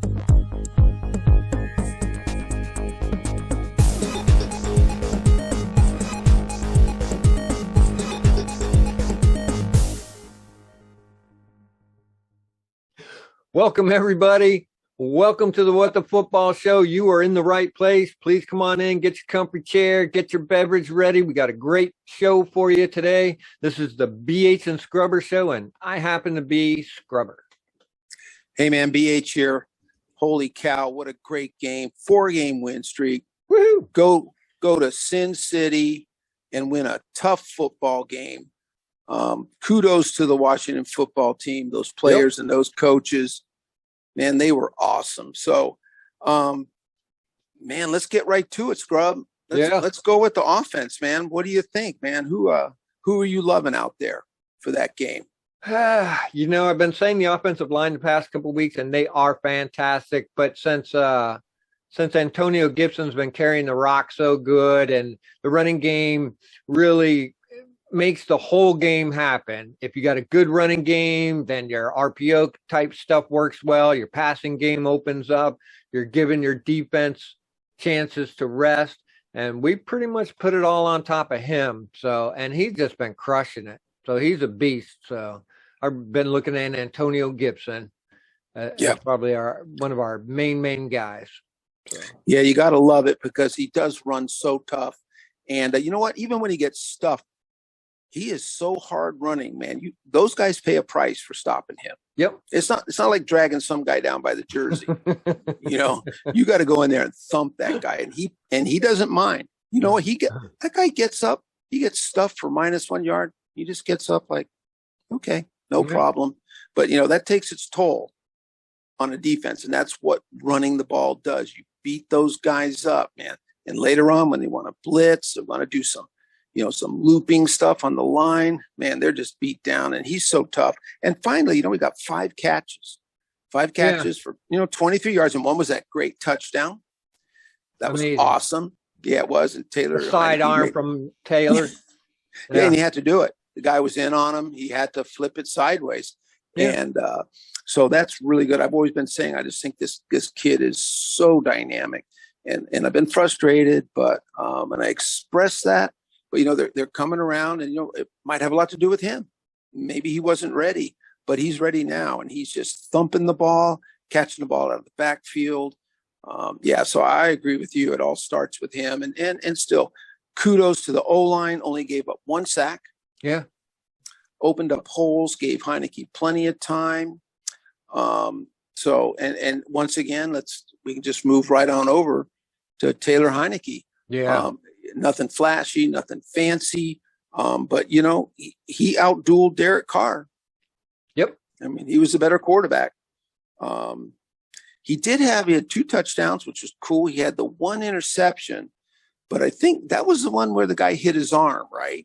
Welcome, everybody. Welcome to the What the Football Show. You are in the right place. Please come on in, get your comfy chair, get your beverage ready. We got a great show for you today. This is the BH and Scrubber Show, and I happen to be Scrubber. Hey, man, BH here. Holy cow, what a great game. 4-game win streak. Woohoo! Go to Sin City and win a tough football game. Kudos to the Washington football team, those players and those coaches. Man, they were awesome. So, man, let's get right to it, Scrub. Let's go with the offense, man. What do you think, man? Who are you loving out there for that game? I've been saying the offensive line the past couple of weeks, and they are fantastic. But since Antonio Gibson's been carrying the rock so good, and the running game really makes the whole game happen. If you got a good running game, then your RPO type stuff works well. Your passing game opens up. You're giving your defense chances to rest. And we pretty much put it all on top of him. So, and he's just been crushing it. So he's a beast. So I've been looking at Antonio Gibson. That's probably one of our main guys. So. Yeah, you got to love it because he does run so tough. And you know what? Even when he gets stuffed, he is so hard running, man. Those guys pay a price for stopping him. Yep. It's not like dragging some guy down by the jersey. You got to go in there and thump that guy, and he doesn't mind. You know what? That guy gets up, he gets stuffed for -1 yard. He just gets up like, okay, no problem. But that takes its toll on a defense, and that's what running the ball does. You beat those guys up, man. And later on, when they want to blitz, they want to do some looping stuff on the line, man, they're just beat down, and he's so tough. And finally, we got 5 catches for 23 yards, and one was that great touchdown. That was awesome. Yeah, it was. And Taylor, sidearm from Taylor. Yeah, and he had to do it. The guy was in on him. He had to flip it sideways. Yeah. And so that's really good. I've always been saying, I just think this kid is so dynamic, and I've been frustrated, but and I express that. But, they're coming around, and, it might have a lot to do with him. Maybe he wasn't ready, but he's ready now, and he's just thumping the ball, catching the ball out of the backfield. So I agree with you. It all starts with him. And still, kudos to the O-line, only gave up 1 sack. Yeah. Opened up holes, gave Heinecke plenty of time. And once again, we can just move right on over to Taylor Heinecke. Yeah. Nothing flashy, nothing fancy. But he outdueled Derek Carr. Yep. I mean, he was the better quarterback. He had 2 touchdowns, which was cool. He had the 1 interception, but I think that was the one where the guy hit his arm, right?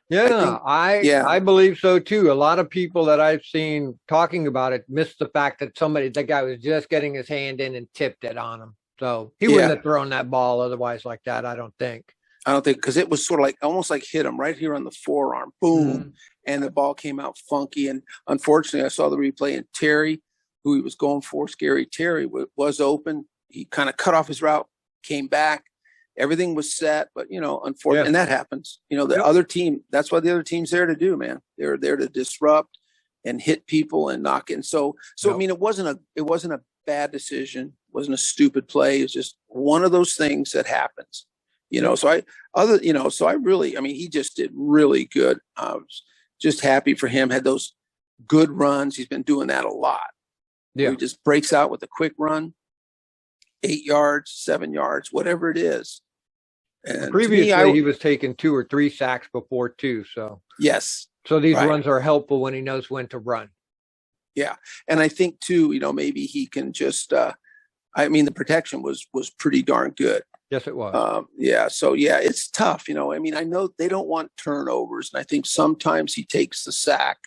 Yeah, I believe so too. A lot of people that I've seen talking about it missed the fact that that guy was just getting his hand in and tipped it on him. So he wouldn't have thrown that ball otherwise like that, I don't think. Because it was sort of almost like hit him right here on the forearm. Boom. And the ball came out funky. And unfortunately, I saw the replay, and Terry, who he was going for, Scary Terry, was open. He kind of cut off his route, came back. Everything was set. But, unfortunately, and that happens. The other team, that's what the other team's there to do, man. They're there to disrupt and hit people and knock in. So I mean, it wasn't a bad decision. It wasn't a stupid play. It's just one of those things that happens. He just did really good. I was just happy for him. Had those good runs. He's been doing that a lot. Yeah. He just breaks out with a quick run, 8 yards, 7 yards, whatever it is. And previously, he was taking 2 or 3 sacks before too. So yes. So these runs are helpful when he knows when to run. Yeah. And I think too, maybe he can just, the protection was pretty darn good. Yes, it was. So it's tough. I know they don't want turnovers, and I think sometimes he takes the sack.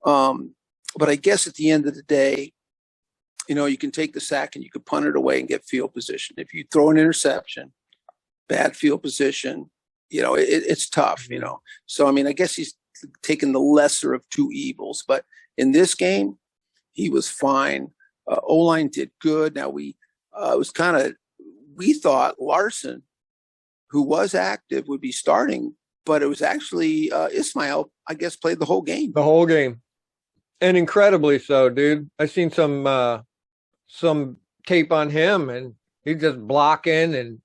But I guess at the end of the day, you can take the sack and you can punt it away and get field position. If you throw an interception, bad field position, it's tough, So, I guess he's taking the lesser of 2 evils. But in this game, he was fine. O-line did good. Now we thought Larson, who was active, would be starting, but it was actually Ismail, I guess, played the whole game. The whole game. And incredibly so, dude. I seen some tape on him, and he's just blocking, and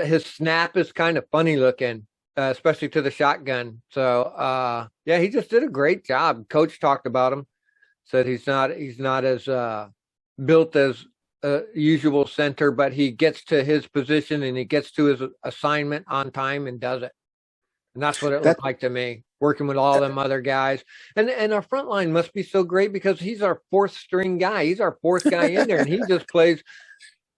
his snap is kind of funny looking, especially to the shotgun. So yeah, he just did a great job. Coach talked about him, said he's not as built as a usual center, but he gets to his position and he gets to his assignment on time and does it. And that's what it looked like to me, working with all them other guys. And our front line must be so great because he's our fourth string guy. He's our fourth guy in there, and he just plays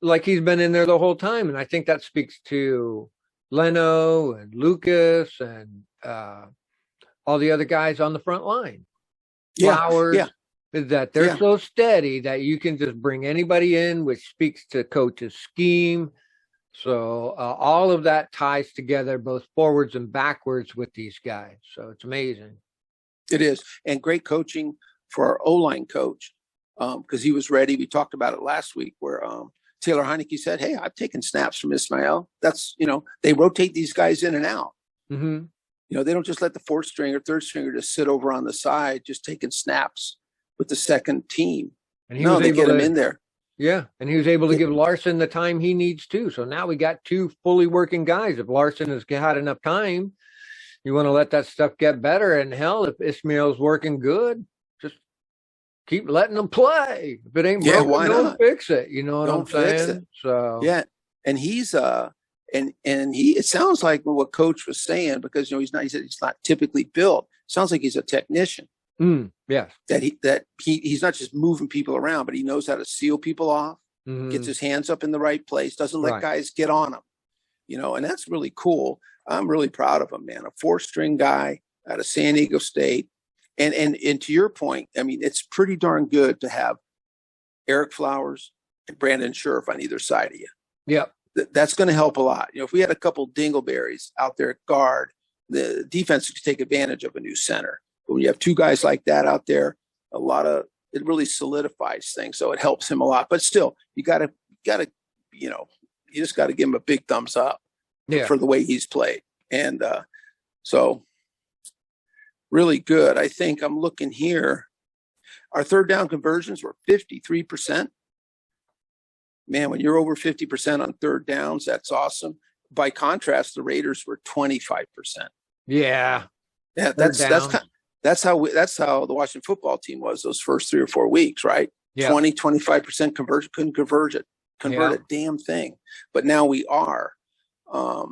like he's been in there the whole time. And I think that speaks to Leno and Lucas and all the other guys on the front line. Flowers. Yeah. Is that they're so steady that you can just bring anybody in, which speaks to coach's scheme. So all of that ties together, both forwards and backwards, with these guys. So it's amazing. It is. And great coaching for our O-line coach, because he was ready. We talked about it last week where Taylor Heinecke said, hey, I've taken snaps from Ismail. That's, they rotate these guys in and out. Mm-hmm. They don't just let the fourth string or third stringer just sit over on the side, just taking snaps with the second team. And they get him in there. Yeah, and he was able to give Larson the time he needs too. So now we got two fully working guys. If Larson has had enough time, you want to let that stuff get better. And hell, if Ismail's working good, just keep letting them play. If it ain't broken, why don't not? Fix it. You know what I'm saying? It. So yeah, and he's and he. It sounds like what Coach was saying, because he's not. He said he's not typically built. Sounds like he's a technician. Yes. That he's not just moving people around, but he knows how to seal people off, gets his hands up in the right place, doesn't let guys get on him, and that's really cool. I'm really proud of him, man. A four-string guy out of San Diego State. And to your point, I mean, it's pretty darn good to have Eric Flowers and Brandon Scherf on either side of you. Yep. That's going to help a lot. If we had a couple dingleberries out there at guard, the defense could take advantage of a new center. But when you have two guys like that out there, it really solidifies things. So it helps him a lot. But still, you just got to give him a big thumbs up for the way he's played. And so really good. I think I'm looking here. Our third down conversions were 53%. Man, when you're over 50% on third downs, that's awesome. By contrast, the Raiders were 25%. Yeah. Yeah, that's how the Washington football team was those first 3 or 4 weeks, right? Yeah. 25% conversion, couldn't convert a damn thing. But now we are. I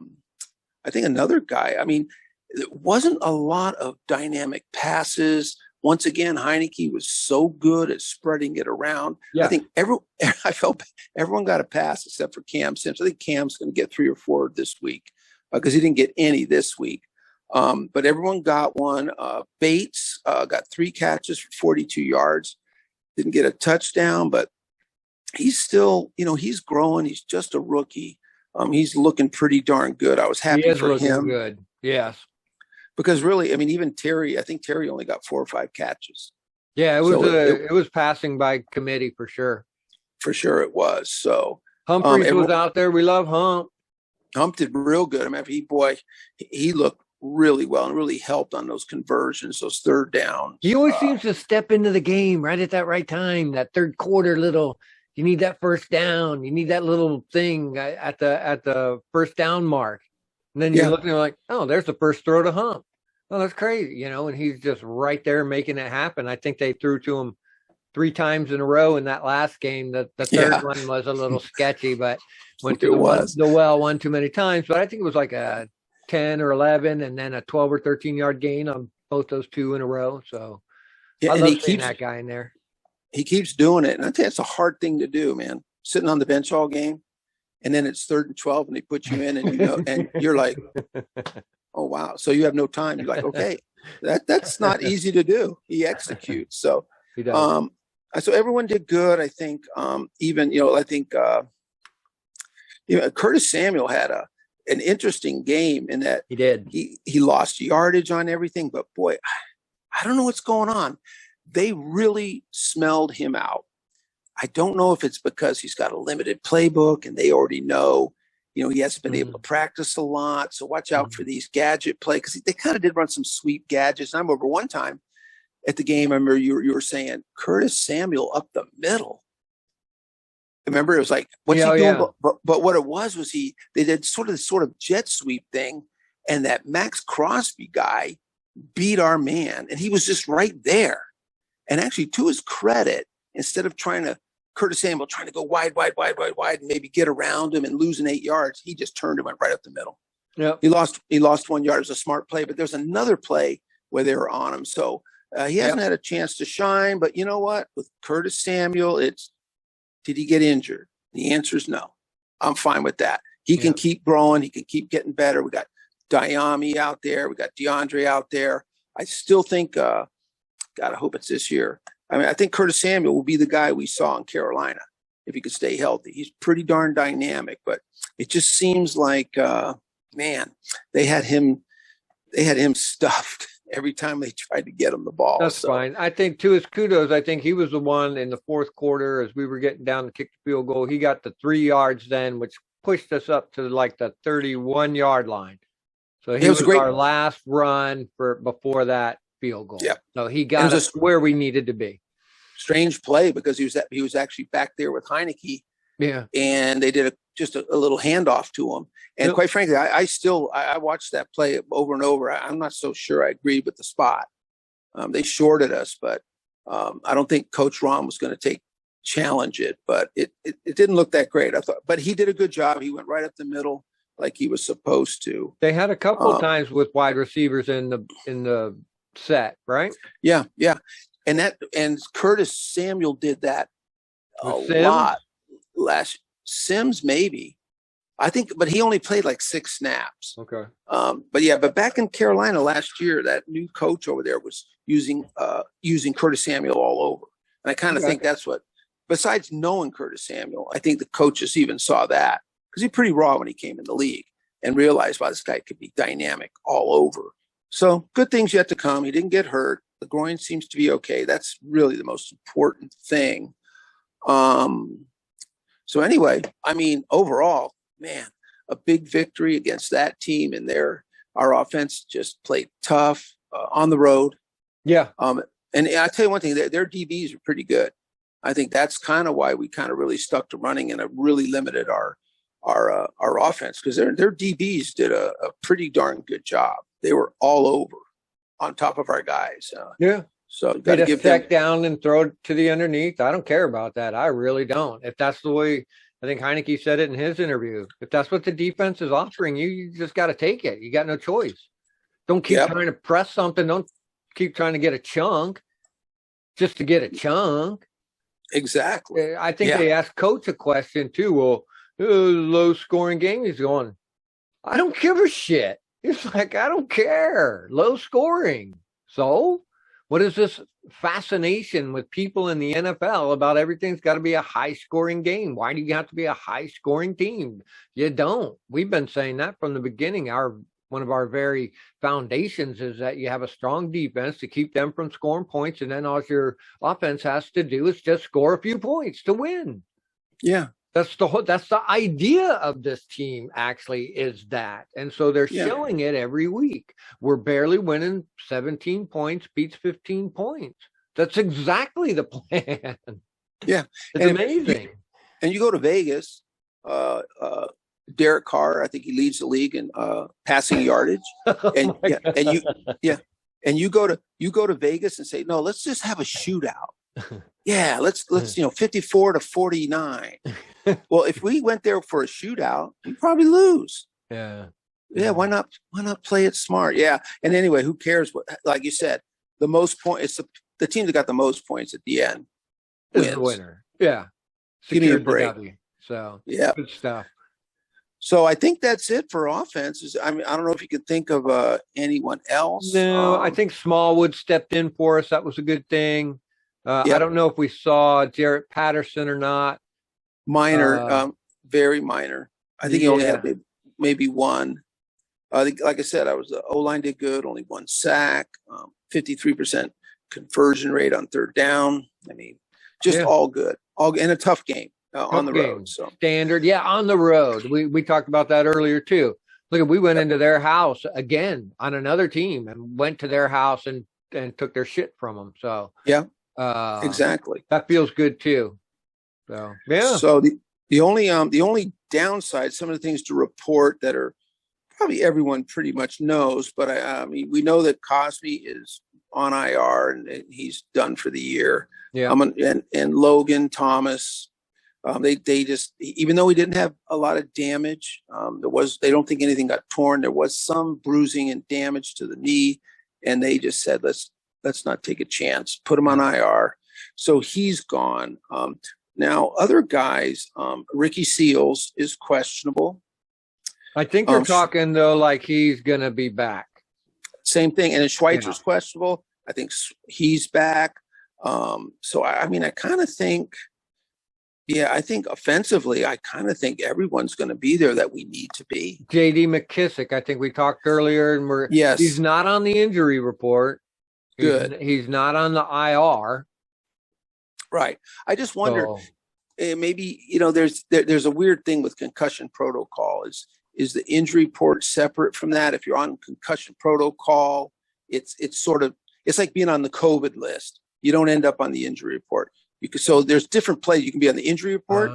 think another guy, I mean, it wasn't a lot of dynamic passes. Once again, Heinecke was so good at spreading it around. Yeah. I think I felt everyone got a pass except for Cam Sims. I think Cam's going to get 3 or 4 this week because he didn't get any this week. But everyone got one. Bates got 3 catches for 42 yards. Didn't get a touchdown, but he's still, he's growing. He's just a rookie. He's looking pretty darn good. I was happy for him. Good. Yes. Because really, I mean, even Terry, I think Terry only got 4 or 5 catches. Yeah, it was passing by committee for sure. For sure it was. So Humphreys was out there. We love Hump. Hump did real good. I mean, he looked really well and really helped on those conversions, those third downs. He always seems to step into the game right at that right time, that third quarter you need that first down. You need that little thing at the first down mark. And then you're looking like, oh, there's the first throw to Hump. Oh, that's crazy, and he's just right there making it happen. I think they threw to him 3 times in a row in that last game. The third one was a little sketchy, but went to the well one too many times. But I think it was like a 10 or 11 and then a 12 or 13 yard gain on both those 2 in a row. So I love seeing that guy in there. He keeps doing it. And I tell you, it's a hard thing to do, man. Sitting on the bench all game. And then it's 3rd and 12 and they put you in and and you're like, oh, wow. So you have no time. You're like, okay, that's not easy to do. He executes. So, he does. So everyone did good. I think Curtis Samuel had an interesting game in that he did. He lost yardage on everything, but boy, I don't know what's going on. They really smelled him out. I don't know if it's because he's got a limited playbook and they already know, he hasn't been able to practice a lot. So watch out for these gadget play, because they kind of did run some sweep gadgets. And I remember one time at the game, I remember you were saying Curtis Samuel up the middle. Remember, it was like, what's he doing? Yeah. But what it was they did sort of jet sweep thing, and that Max Crosby guy beat our man, and he was just right there. And actually, to his credit, instead of Curtis Samuel trying to go wide, and maybe get around him and losing 8 yards, he just turned and went right up the middle. Yeah. He lost 1 yard. It was a smart play, but there's another play where they were on him. So he hasn't had a chance to shine, but you know what? With Curtis Samuel, did he get injured? The answer is no. I'm fine with that. He can keep growing. He can keep getting better. We got Diami out there. We got DeAndre out there. I still think, God, I hope it's this year. I mean, I think Curtis Samuel will be the guy we saw in Carolina if he could stay healthy. He's pretty darn dynamic, but it just seems like, man, they had him stuffed every time they tried to get him the ball. That's fine. I think, to his kudos, I think he was the one in the fourth quarter as we were getting down to kick the field goal. He got the 3 yards then, which pushed us up to like the 31-yard line. So he was our last run before that field goal. Yeah. So he got us where we needed to be. Strange play, because he was actually back there with Heinecke. Yeah. And they did just a little handoff to him. And quite frankly, I watched that play over and over. I'm not so sure I agree with the spot. They shorted us, but I don't think Coach Ron was going to challenge it. But it didn't look that great, I thought. But he did a good job. He went right up the middle like he was supposed to. They had a couple of times with wide receivers in the set, right? Yeah. And Curtis Samuel did that lot last. Sims maybe, I think, but he only played like 6 snaps. Okay. But back in Carolina last year, that new coach over there was using Curtis Samuel all over, and I kind of think that's what. Besides knowing Curtis Samuel, I think the coaches even saw that, because he's pretty raw when he came in the league, and realized, wow, this guy could be dynamic all over. So good things yet to come. He didn't get hurt. The groin seems to be okay. That's really the most important thing. So anyway, I mean, overall, man, a big victory against that team, and our offense just played tough on the road. Yeah. And I tell you one thing, their DBs are pretty good. I think that's kind of why we kind of really stuck to running, and it really limited our offense, because their DBs did a pretty darn good job. They were all over on top of our guys. So you got to give them down and throw it to the underneath. I don't care about that. I really don't. If that's the way, I think Heinecke said it in his interview, if that's what the defense is offering you, you just got to take it. You got no choice. Don't keep trying to press something. Don't keep trying to get a chunk just to get a chunk. Exactly. I think they asked Coach a question too. Well, low scoring game. He's going, I don't give a shit. It's like, I don't care. Low scoring. So what is this fascination with people in the NFL about everything's got to be a high-scoring game? Why do you have to be a high-scoring team? You don't. We've been saying that from the beginning. One of our very foundations is that you have a strong defense to keep them from scoring points, and then all your offense has to do is just score a few points to win. Yeah. That's the idea of this team, actually, is that. And so they're showing it every week. We're barely winning 17 points, beats 15 points. That's exactly the plan. Yeah. It's amazing. And you go to Vegas, Derek Carr, I think he leads the league in passing yardage. And and you go to Vegas and say, no, let's just have a shootout. Yeah, let's 54 to 49. Well, if we went there for a shootout, we'd probably lose. Yeah. Why not play it smart? Yeah. And anyway, who cares what, like you said, the most point, it's the team that got the most points at the end is the winner. Yeah. Give me a break. So yeah, good stuff. So I think that's it for offenses. I mean, I don't know if you could think of anyone else. No, I think Smallwood stepped in for us. That was a good thing. I don't know if we saw Jarrett Patterson or not. Minor, very minor. I think he only had maybe one. I think, like I said, the O-line did good, only 1 sack, 53% conversion rate on third down. I mean, Just all good, and a tough game on the road. So standard, on the road. We talked about that earlier too. Look, we went into their house again on another team and went to their house and took their shit from them. So exactly. That feels good too. So So the only downside, some of the things to report that are probably everyone pretty much knows, but I mean, we know that Cosby is on IR and he's done for the year. Yeah. And Logan Thomas, they just, even though he didn't have a lot of damage, they don't think anything got torn. There was some bruising and damage to the knee, and they just said, let's not take a chance, put him on IR. So he's gone. Now other guys, Ricky Seals is questionable. I think they're talking though, like he's going to be back. Same thing. And then Schweitzer's questionable. I think he's back. So I mean, I kind of think, I think offensively, I kind of think everyone's going to be there that we need to be. JD McKissick, I think we talked earlier, and he's not on the injury report. Good. He's not on the IR. Right. I just wonder, maybe, there's a weird thing with concussion protocol. Is the injury report separate from that? If you're on concussion protocol, it's like being on the COVID list. You don't end up on the injury report. So there's different plays. You can be on the injury report.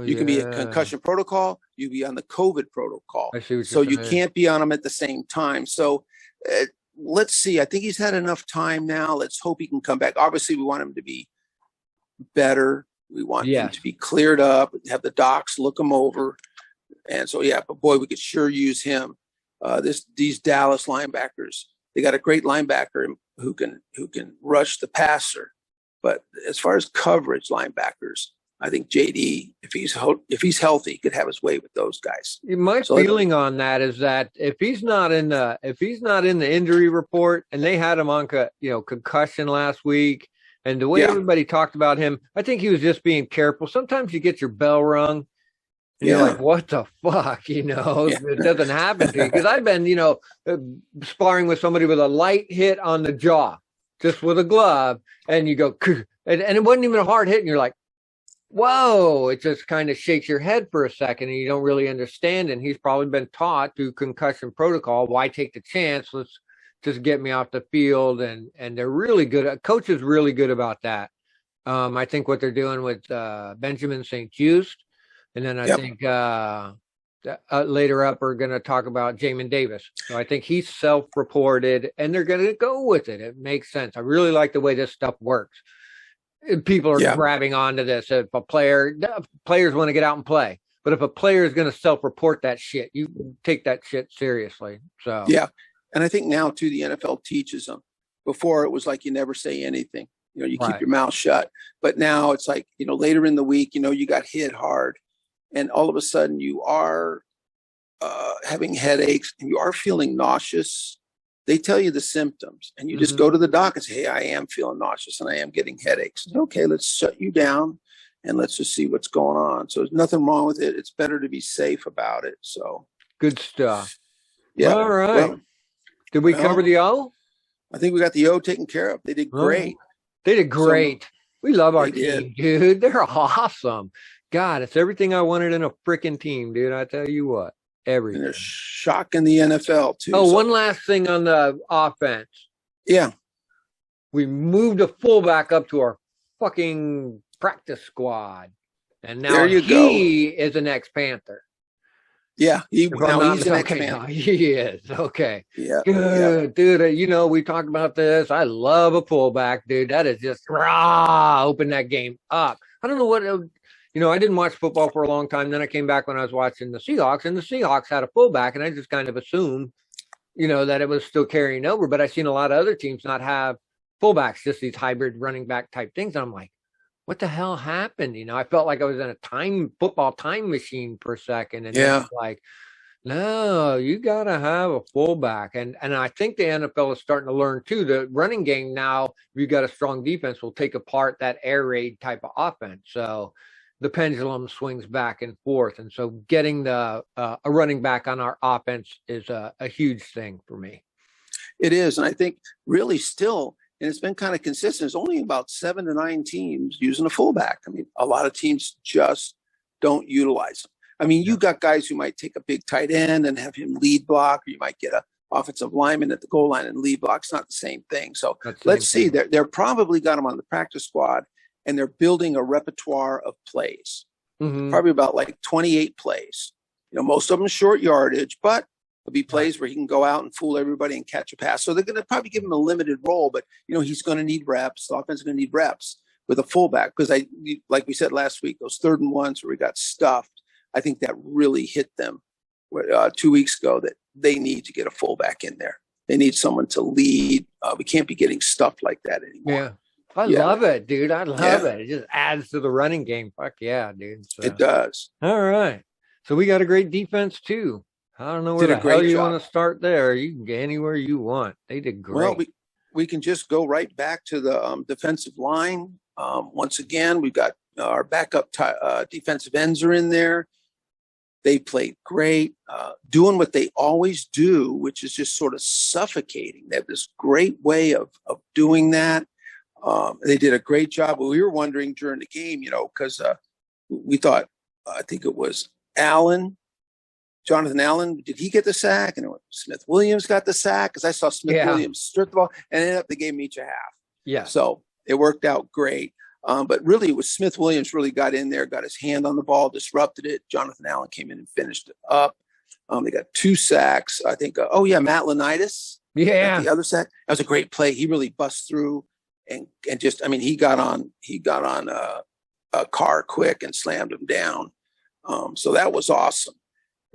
You can be a concussion protocol. You can be on the COVID protocol. I see what so you can't be on them at the same time. So let's see. I think he's had enough time now. Let's hope he can come back. Obviously, we want him to be better. We want him to be cleared up, have the docs look him over. And so, but boy, we could sure use him. These Dallas linebackers, they got a great linebacker who can rush the passer. But as far as coverage linebackers, I think JD, if he's healthy, could have his way with those guys. My feeling on that is that if he's not in the injury report, and they had him on concussion last week, and the way everybody talked about him, I think he was just being careful. Sometimes you get your bell rung. And you're like, what the fuck? It doesn't happen to you. Because I've been, sparring with somebody with a light hit on the jaw, just with a glove, and you go, and it wasn't even a hard hit, and you're like, whoa, it just kind of shakes your head for a second, and you don't really understand. And he's probably been taught through concussion protocol, why take the chance? Let's just get me off the field. And they're really good. Coach is really good about that. I think what they're doing with Benjamin St-Juste. And then I think later up, we're going to talk about Jamin Davis. So I think he's self-reported, and they're going to go with it. It makes sense. I really like the way this stuff works. People are grabbing onto this. If players want to get out and play, but if a player is going to self-report that shit, you take that shit seriously. So and I think now too, the NFL teaches them. Before it was like you never say anything. You keep your mouth shut. But now it's like later in the week, you got hit hard. And all of a sudden you are having headaches and you are feeling nauseous. They tell you the symptoms, and you just go to the doc and say, hey, I am feeling nauseous and I am getting headaches. Okay, let's shut you down and let's just see what's going on. So there's nothing wrong with it. It's better to be safe about it. So good stuff. Yeah. All right. Well, did we cover the O? I think we got the O taken care of. They did great. They did great. We love our team, dude. They're awesome. God, it's everything I wanted in a freaking team, dude. I tell you what, everything. And they're shocking the NFL, too. Oh, one last thing on the offense. Yeah. We moved a fullback up to our fucking practice squad. And now he is an ex-Panther. Yeah, he's an ex-Panther. He is. Okay. Yeah. Good. Dude, we talked about this. I love a fullback, dude. That is just open that game up. I don't know what I didn't watch football for a long time. Then I came back when I was watching the Seahawks, and the Seahawks had a fullback, and I just kind of assumed, that it was still carrying over. But I've seen a lot of other teams not have fullbacks, just these hybrid running back type things. And I'm like, what the hell happened? I felt like I was in a football time machine for a second. And then like, no, you got to have a fullback. And I think the NFL is starting to learn too, the running game now, if you got a strong defense, will take apart that air raid type of offense. So the pendulum swings back and forth. And so getting a running back on our offense is a huge thing for me. It is. And I think really still and it's been kind of consistent. There's only about 7 to 9 teams using a fullback. I mean, a lot of teams just don't utilize them. I mean, you got guys who might take a big tight end and have him lead block, or you might get a offensive lineman at the goal line and lead block. It's not the same thing. So let's see. They're probably got them on the practice squad, and they're building a repertoire of plays. Probably about like 28 plays. You know, most of them short yardage, but there'll be plays where he can go out and fool everybody and catch a pass. So they're going to probably give him a limited role, but you know, he's going to need reps. The offense is going to need reps with a fullback, because like we said last week, those 3rd and 1s where we got stuffed, I think that really hit them 2 weeks ago, that they need to get a fullback in there. They need someone to lead. We can't be getting stuffed like that anymore. Yeah. I love it, dude. I love it. It just adds to the running game. Fuck yeah, dude. So, it does. All right. So we got a great defense too. I don't know where the hell you want to start there. You can get anywhere you want. They did great. Well, we can just go right back to the defensive line. Once again, we've got our backup defensive ends are in there. They played great, doing what they always do, which is just sort of suffocating. They have this great way of doing that. They did a great job. We were wondering during the game, you know, because we thought, I think it was Jonathan Allen, did he get the sack? And Smith Williams got the sack, because I saw Smith Williams strip the ball, and ended up they gave him each a half. Yeah. So it worked out great. But really, it was Smith Williams really got in there, got his hand on the ball, disrupted it. Jonathan Allen came in and finished it up. They got 2 sacks. I think, Matt Leonidas. Yeah. The other sack. That was a great play. He really bust through and just, I mean, he got on a Carr quick and slammed him down. So that was awesome.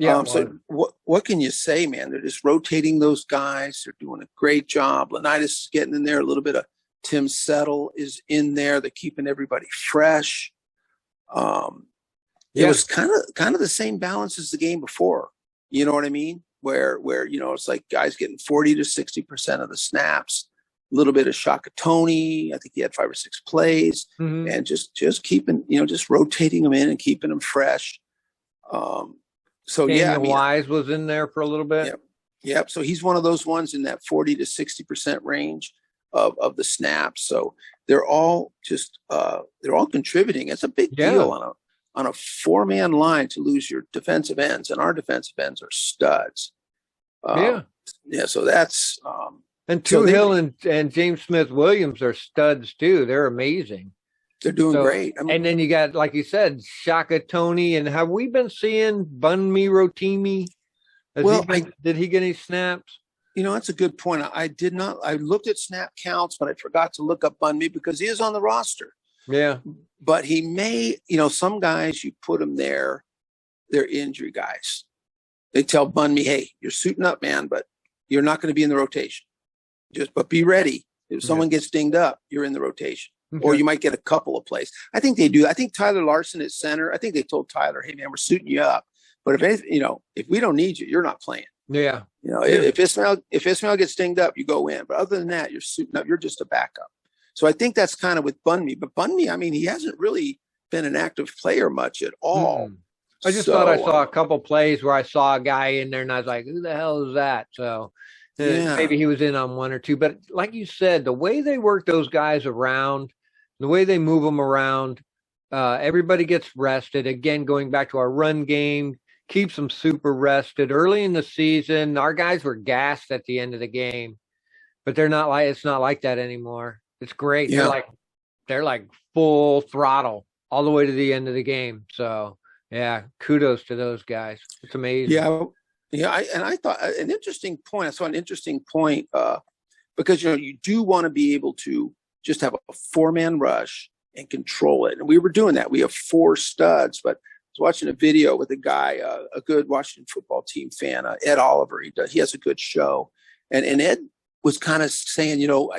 Yeah. So what can you say, man? They're just rotating those guys. They're doing a great job. Leonidas is getting in there. A little bit of Tim Settle is in there. They're keeping everybody fresh. It was kind of the same balance as the game before. You know what I mean? Where you know, it's like guys getting 40 to 60% of the snaps. A little bit of Shakatoni. I think he had 5 or 6 plays, and just keeping, you know, just rotating them in and keeping them fresh. So Daniel Wise was in there for a little bit. Yep. So he's one of those ones in that 40 to 60% range of the snaps. So they're all just they're all contributing. It's a big deal on a 4-man line to lose your defensive ends, and our defensive ends are studs. So that's and Hill and James Smith Williams are studs too. They're amazing. They're doing great. I mean, and then you got, like you said, Shakatoni. And have we been seeing Bunmi Rotimi? Did he get any snaps? You know, that's a good point. I did not. I looked at snap counts, but I forgot to look up Bunmi because he is on the roster. Yeah. But he may, you know, some guys, you put them there, they're injury guys. They tell Bunmi, hey, you're suiting up, man, but you're not going to be in the rotation. But be ready. If someone gets dinged up, you're in the rotation. Or you might get a couple of plays. I think they do. I think Tyler Larson at center. I think they told Tyler, "Hey man, we're suiting you up, but if we don't need you, you're not playing." Yeah. You know, if Ismail gets dinged up, you go in. But other than that, you're suiting up. You're just a backup. So I think that's kind of with Bunmi. But Bunmi, I mean, he hasn't really been an active player much at all. I just thought I saw a couple plays where I saw a guy in there, and I was like, "Who the hell is that?" So. Maybe he was in on 1 or 2, but like you said, the way they work those guys around, the way they move them around, everybody gets rested. Again, going back to our run game, keeps them super rested. Early in the season, our guys were gassed at the end of the game, but it's not like that anymore. It's great. Yeah. They're like full throttle all the way to the end of the game. So yeah, kudos to those guys. It's amazing. Yeah. Yeah, I thought an interesting point. I saw an interesting point because, you know, you do want to be able to just have a 4-man rush and control it. And we were doing that. We have 4 studs, but I was watching a video with a guy, a good Washington football team fan, Ed Oliver. He has a good show. And Ed was kind of saying, you know,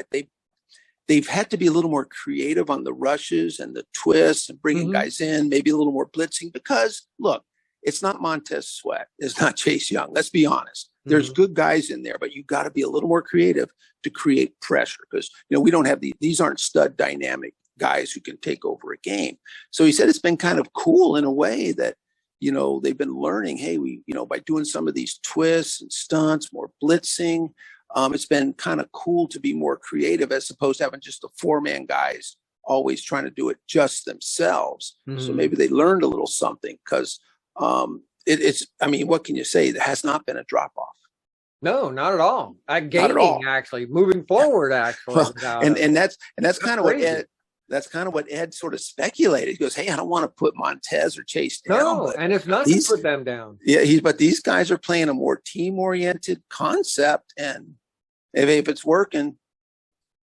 they've had to be a little more creative on the rushes and the twists and bringing guys in, maybe a little more blitzing because, look, it's not Montez Sweat. It's not Chase Young. Let's be honest. There's good guys in there, but you got to be a little more creative to create pressure because, you know, we don't have these aren't stud dynamic guys who can take over a game. So he said it's been kind of cool in a way that, you know, they've been learning, hey, we, you know, by doing some of these twists and stunts, more blitzing, It's been kind of cool to be more creative as opposed to having just the 4-man guys always trying to do it just themselves. So maybe they learned a little something because it's, I mean, what can you say? There has not been a drop off. No, not at all. Not at all. Actually, moving forward, actually. Well, and that's kind of what Ed sort of speculated. He goes, "Hey, I don't want to put Montez or Chase down." No, and it's not to put them down. Yeah, but these guys are playing a more team-oriented concept, and if it's working,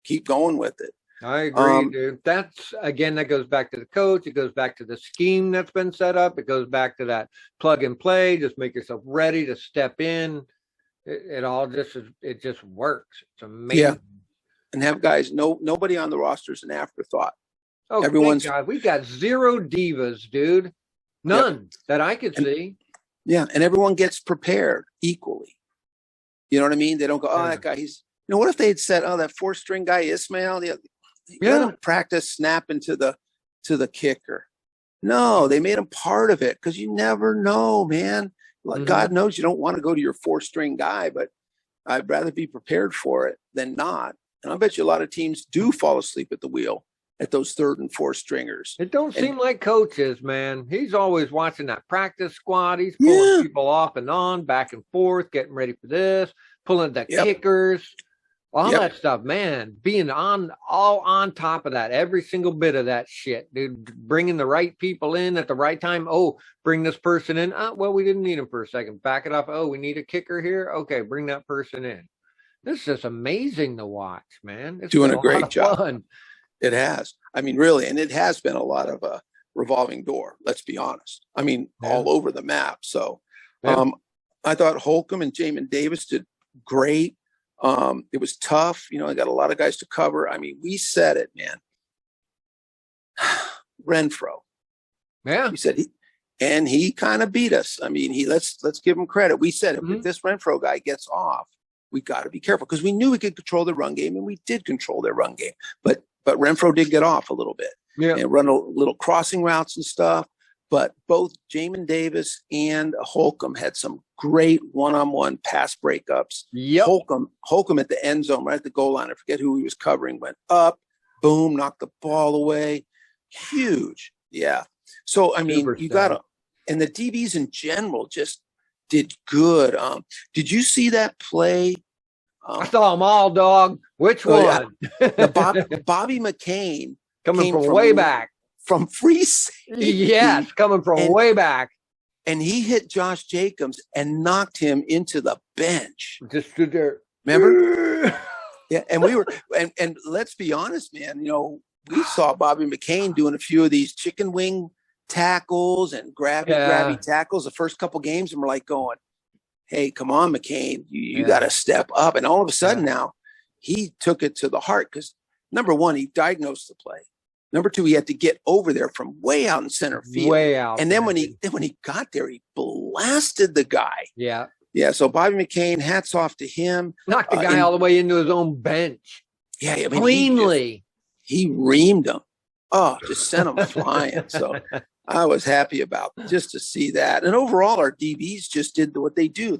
keep going with it. I agree, dude. That's, again, that goes back to the coach. It goes back to the scheme that's been set up. It goes back to that plug and play. Just make yourself ready to step in. It all just works. It's amazing. Yeah. And have guys, nobody on the roster is an afterthought. Oh, everyone's God. We got 0 divas, dude. None that I could see. Yeah, and everyone gets prepared equally. You know what I mean? They don't go, "Oh, that guy, he's." You know, what if they had said, "Oh, that 4-string guy Ismail, let him practice snapping to the kicker." No, they made him part of it because you never know, man. Like, God knows you don't want to go to your 4-string guy, but I'd rather be prepared for it than not. And I bet you a lot of teams do fall asleep at the wheel at those 3rd and 4th stringers. It don't seem like coaches, man. He's always watching that practice squad. He's pulling people off and on, back and forth, getting ready for this, pulling the kickers, all that stuff, man. Being all on top of that, every single bit of that shit, dude. Bringing the right people in at the right time. Oh, bring this person in. Well, we didn't need him for a second. Back it up. Oh, we need a kicker here. Okay, bring that person in. This is just amazing to watch, man. It's doing a great job. Fun. It has. I mean, really, and it has been a lot of a revolving door. Let's be honest. I mean, all over the map. So, I thought Holcomb and Jamin Davis did great. It was tough. You know, I got a lot of guys to cover. I mean, we said it, man. Renfro. Yeah. We said he kind of beat us. I mean, let's give him credit. We said if this Renfro guy gets off, we got to be careful because we knew we could control the run game, and we did control their run game. But Renfro did get off a little bit and run a little crossing routes and stuff. But both Jamin Davis and Holcomb had some great one-on-one pass breakups. Yep. Holcomb at the end zone, right at the goal line. I forget who he was covering. Went up, boom, knocked the ball away. Huge. Yeah. So, I mean, you got to – and the DBs in general just did good. Did you see that play? I saw them all, dog. Which one? Bobby McCain. Coming from way back. From free safety. Yes, coming from way back. And he hit Josh Jacobs and knocked him into the bench. Just stood there. Remember? Yeah, and we were and let's be honest, man, you know, we saw Bobby McCain doing a few of these chicken wing tackles and grabby tackles the first couple games, and we're like going, "Hey, come on, McCain, you got to step up." And all of a sudden now, he took it to the heart because number one, he diagnosed the play. Number two, he had to get over there from way out in center field. Way out. And then when he got there, he blasted the guy. Yeah. Yeah. So Bobby McCain, hats off to him. Knocked the guy all the way into his own bench. Yeah. I mean, cleanly. He reamed him. Oh, just sent him flying. So I was happy about just to see that. And overall, our DBs just did what they do.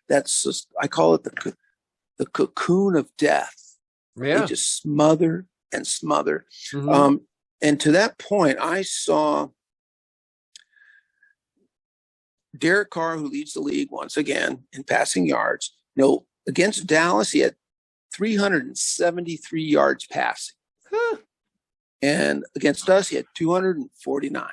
That's just, I call it the cocoon of death. Yeah. They just smother and smother. Mm-hmm. And to that point, I saw Derek Carr, who leads the league once again in passing yards. You know, against Dallas, he had 373 yards passing. Huh. And against us, he had 249.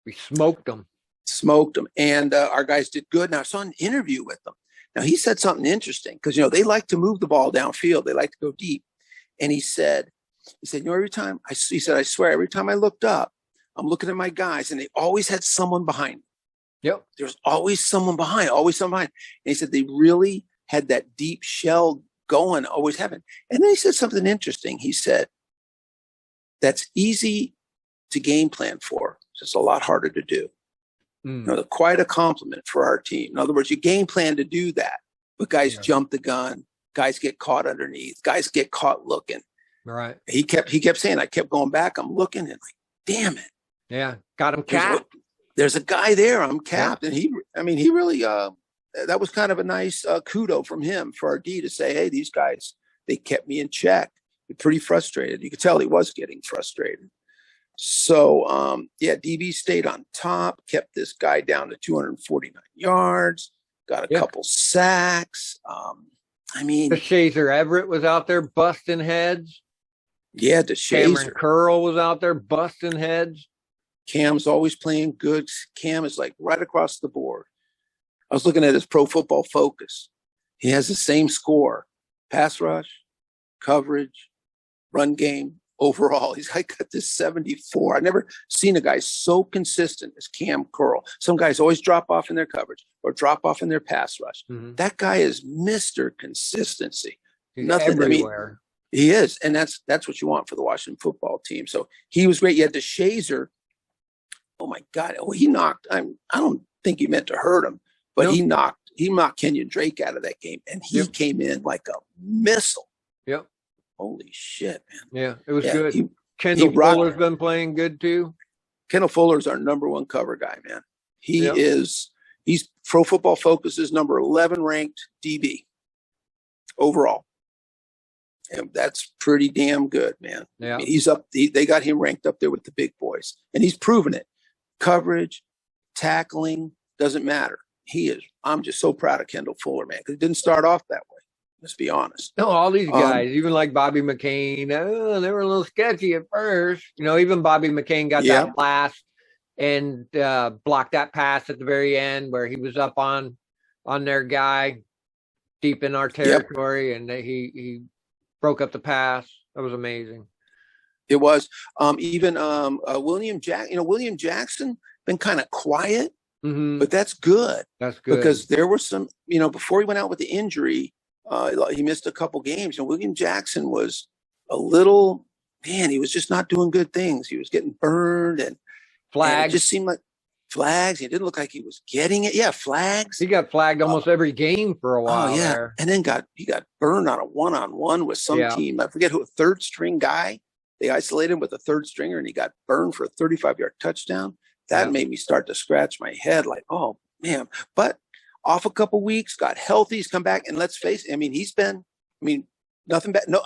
We smoked them. And our guys did good. Now, I saw an interview with them. Now, he said something interesting because, you know, they like to move the ball downfield. They like to go deep. And he said, you know, I swear, every time I looked up, I'm looking at my guys, and they always had someone behind me. Yep. There's always someone behind. And he said they really had that deep shell going, always having. And then he said something interesting. He said, that's easy to game plan for. It's just a lot harder to do. You know, quite a compliment for our team. In other words, you game plan to do that, but guys jump the gun. Guys get caught underneath. Guys get caught looking. Right. He kept saying, I kept going back. I'm looking and like, damn it. Yeah. Got him capped. There's a guy there. I'm capped. And he really that was kind of a nice kudo from him for our D to say, hey, these guys, they kept me in check. Pretty frustrated. You could tell he was getting frustrated. So, yeah, DB stayed on top, kept this guy down to 249 yards, got a couple sacks. I mean, DeShazer Everett was out there busting heads. Yeah, DeShazer. Cameron Curl was out there busting heads. Cam's always playing good. Cam is like right across the board. I was looking at his Pro Football Focus. He has the same score: pass rush, coverage, run game, overall. He's got this 74. I've never seen a guy so consistent as Cam Curl. Some guys always drop off in their coverage or drop off in their pass rush. Mm-hmm. That guy is Mr. Consistency. He's everywhere. He is, and that's what you want for the Washington football team. So he was great. You had DeShazer. Oh my God! Oh, he knocked. I don't think he meant to hurt him, but he knocked Kenyon Drake out of that game, and he came in like a missile. Yep. Holy shit, man! Yeah, it was good. Kendall Fuller's been playing good too. Kendall Fuller's our number one cover guy, man. He is. He's Pro Football Focus's number 11 ranked DB overall. And that's pretty damn good, man. Yeah. I mean, he's up. They got him ranked up there with the big boys, and he's proven it. Coverage, tackling, doesn't matter. He is. I'm just so proud of Kendall Fuller, man, because it didn't start off that way. Let's be honest. No, all these guys, even like Bobby McCain, they were a little sketchy at first. You know, even Bobby McCain got that blast and blocked that pass at the very end where he was up on their guy deep in our territory, and he broke up the pass. That was amazing. It was. Even William Jackson been kind of quiet, but that's good. That's good. Because there were some, before he went out with the injury, he missed a couple games. And William Jackson was a little, he was just not doing good things. He was getting burned and flags. It just seemed like flags. He didn't look like he was getting it. Yeah, flags. He got flagged almost every game for a while. Oh, yeah. There. And then he got burned on a one-on-one with some team. I forget who, a third string guy. They isolated him with a third stringer, and he got burned for a 35-yard touchdown. That made me start to scratch my head like, oh, man. But off a couple weeks, got healthy. He's come back. And let's face it, nothing bad. No,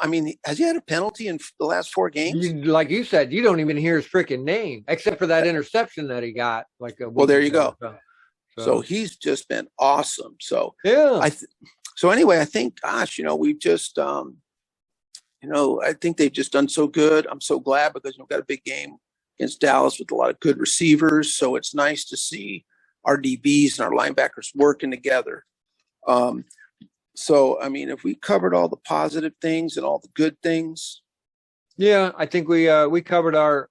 has he had a penalty in the last 4 games? Like you said, you don't even hear his freaking name, except for that interception that he got. Well, there you go. So he's just been awesome. So, so anyway, I think, we've just, I think they've just done so good. I'm so glad because we've got a big game against Dallas with a lot of good receivers. So it's nice to see our DBs and our linebackers working together. So, if we covered all the positive things and all the good things. Yeah, I think we covered our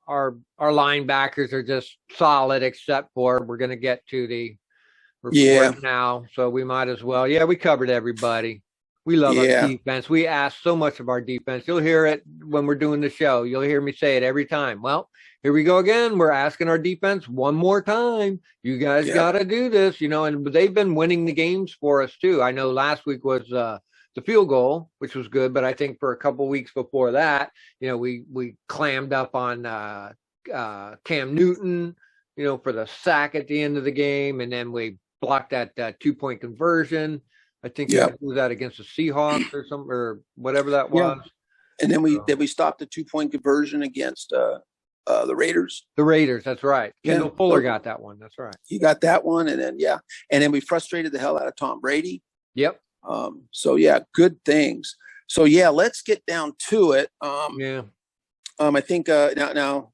linebackers are just solid, except for we're going to get to the report now. So we might as well. Yeah, we covered everybody. We love our defense. We ask so much of our defense. You'll hear it when we're doing the show. You'll hear me say it every time. Well, here we go again. We're asking our defense one more time. You guys got to do this, and they've been winning the games for us too. I know last week was the field goal, which was good, but I think for a couple weeks before that, we clammed up on Cam Newton, for the sack at the end of the game, and then we blocked that 2-point conversion. I think it was that against the Seahawks or whatever that was. And then we stopped the 2-point conversion against the Raiders. The Raiders, that's right. Kendall Fuller got that one. That's right. He got that one, and then we frustrated the hell out of Tom Brady. Yep. So good things. So let's get down to it. I think now,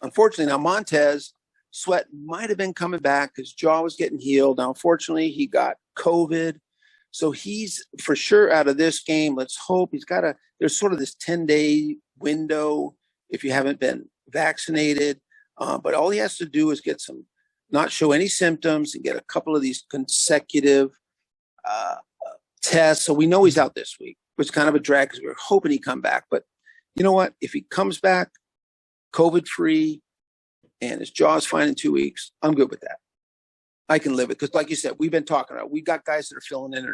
unfortunately, Montez Sweat might have been coming back. His jaw was getting healed. Now, unfortunately, he got COVID. So he's for sure out of this game. Let's hope there's sort of this 10-day window if you haven't been vaccinated. But all he has to do is not show any symptoms and get a couple of these consecutive tests. So we know he's out this week, which is kind of a drag because we were hoping he'd come back. But you know what? If he comes back COVID-free and his jaw's fine in 2 weeks, I'm good with that. I can live it because, like you said, we've been talking about. We got guys that are filling in.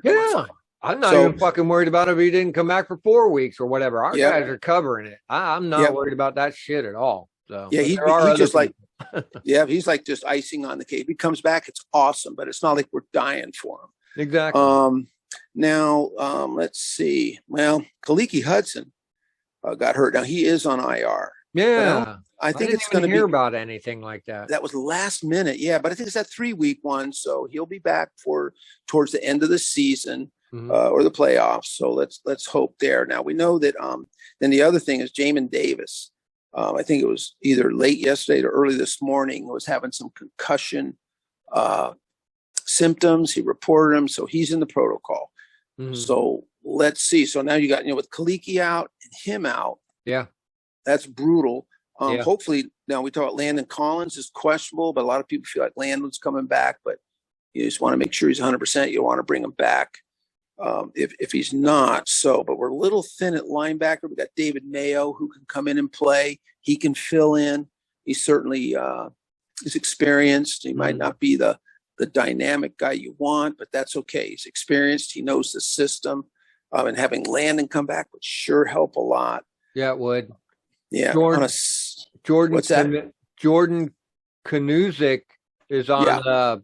I'm not even fucking worried about if he didn't come back for 4 weeks or whatever. Our guys are covering it. I'm not worried about that shit at all. So he's just like, he's like just icing on the cake. If he comes back, it's awesome, but it's not like we're dying for him. Exactly. Now, let's see. Well, Kaliki Hudson got hurt. Now he is on IR. But Yeah. I I think didn't it's going even to hear be about anything like that. that was last minute. Yeah, but I think it's that 3-week one. So he'll be back for towards the end of the season or the playoffs. So let's hope there. Now we know that. Then the other thing is Jamin Davis. I think it was either late yesterday or early this morning. Was having some concussion symptoms. He reported them, so he's in the protocol. So let's see. So now you got with Kaliki out and him out. Yeah, that's brutal. Yeah. Hopefully, now we talk about Landon Collins is questionable, but a lot of people feel like Landon's coming back. But you just want to make sure he's 100%. You want to bring him back if he's not. So, but we're a little thin at linebacker. We got David Mayo who can come in and play. He can fill in. He certainly is experienced. He might not be the dynamic guy you want, but that's okay. He's experienced. He knows the system. And having Landon come back would sure help a lot. Yeah, it would. Yeah. Jordan. What's that? Jordan Kanuzik is on the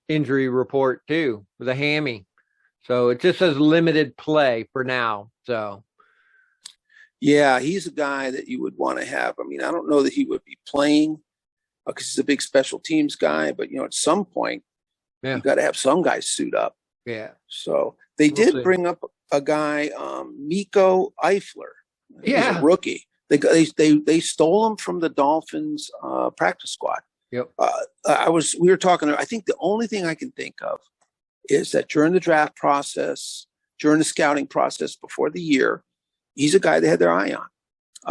injury report too with a hammy. So it just says limited play for now. So yeah, he's a guy that you would want to have. I mean, I don't know that he would be playing because he's a big special teams guy, but at some point you got to have some guys suit up. Yeah. So they did bring up a guy, Miko Eifler. Yeah. He's a rookie. They stole him from the Dolphins practice squad. Yep. We were talking. I think the only thing I can think of is that during the draft process, during the scouting process before the year, he's a guy they had their eye on.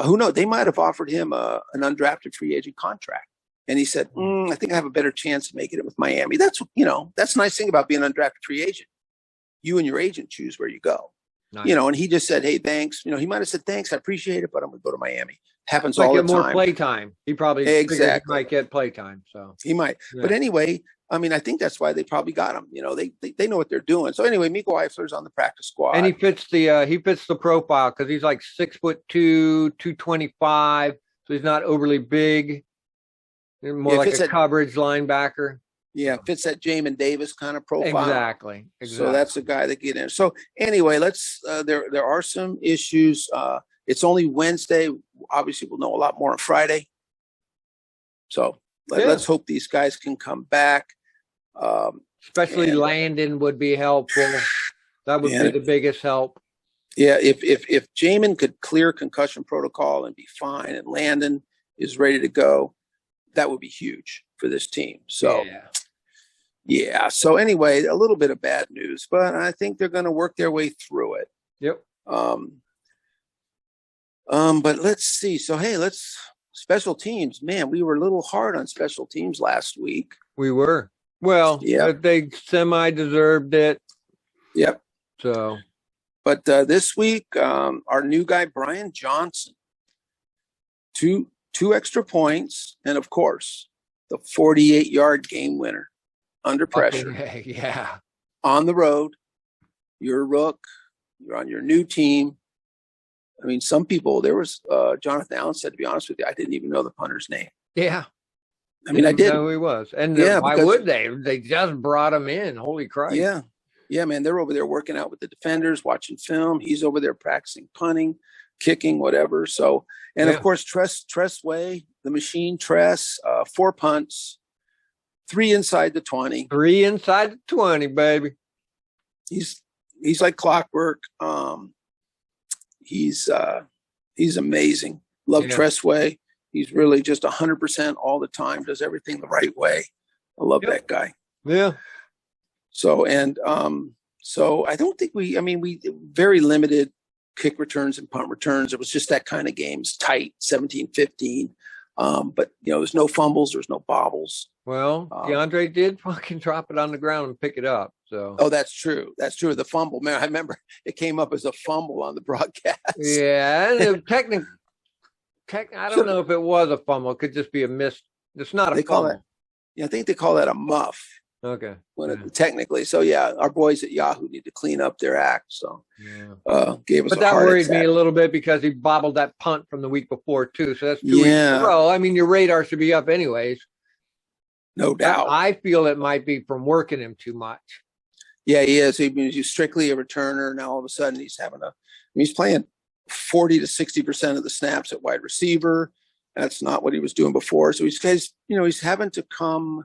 Who knows? They might have offered him an undrafted free agent contract, and he said, "I think I have a better chance of making it with Miami." That's that's the nice thing about being an undrafted free agent. You and your agent choose where you go. Nice. And he just said, "Hey, thanks." He might have said, "Thanks, I appreciate it, but I'm going to go to Miami." Happens all the time. More play time. He probably might get play time. So he might. Yeah. But anyway, I mean, I think that's why they probably got him. They know what they're doing. So anyway, Miko Eifler's on the practice squad, and he fits the profile because he's like 6'2", 225. So he's not overly big. More like a coverage linebacker. Yeah, fits that Jamin Davis kind of profile. Exactly. So that's the guy that get in. So anyway, let's. There are some issues. It's only Wednesday. Obviously, we'll know a lot more on Friday. So let's hope these guys can come back. Especially Landon would be helpful. That would be the biggest help. Yeah, if Jamin could clear concussion protocol and be fine, and Landon is ready to go, that would be huge for this team. So yeah. So anyway, a little bit of bad news, but I think they're going to work their way through it. Yep. But let's see. So hey, special teams. Man, we were a little hard on special teams last week. We were. Well, they semi-deserved it. Yep. So, but this week, our new guy Brian Johnson, two extra points, and of course, the 48-yard game winner under pressure. Yeah. On the road, you're a rook. You're on your new team. I mean, some people. There was Jonathan Allen said, to be honest with you, I didn't even know the punter's name. Yeah. I mean, I didn't know who he was. And why would they? They just brought him in. Holy Christ. Yeah. Yeah, man. They're over there working out with the defenders, watching film. He's over there practicing punting, kicking, whatever. So, and of course, Tressway, the machine Tress, 4 punts, 3 inside the 20. 3 inside the 20, baby. He's like clockwork. He's amazing. Love Tressway. He's really just 100% all the time, does everything the right way. I love that guy. Yeah. So, so I don't think we very limited kick returns and punt returns. It was just that kind of game. It's tight, 17-15. But there's no fumbles, there's no bobbles. Well, DeAndre did fucking drop it on the ground and pick it up. So that's true. That's true. The fumble, man. I remember it came up as a fumble on the broadcast. Yeah, and I don't know if it was a fumble. It could just be a miss. It's not a fumble. I think they call that a muff. Okay. Technically. So our boys at Yahoo need to clean up their act. So gave us but that worried me a little bit because he bobbled that punt from the week before too. So that's 2 weeks in a row. I mean, your radar should be up anyways. No doubt. I feel it might be from working him too much. Yeah, he is. He's strictly a returner. Now all of a sudden he's playing 40 to 60% of the snaps at wide receiver. That's not what he was doing before. So he's having to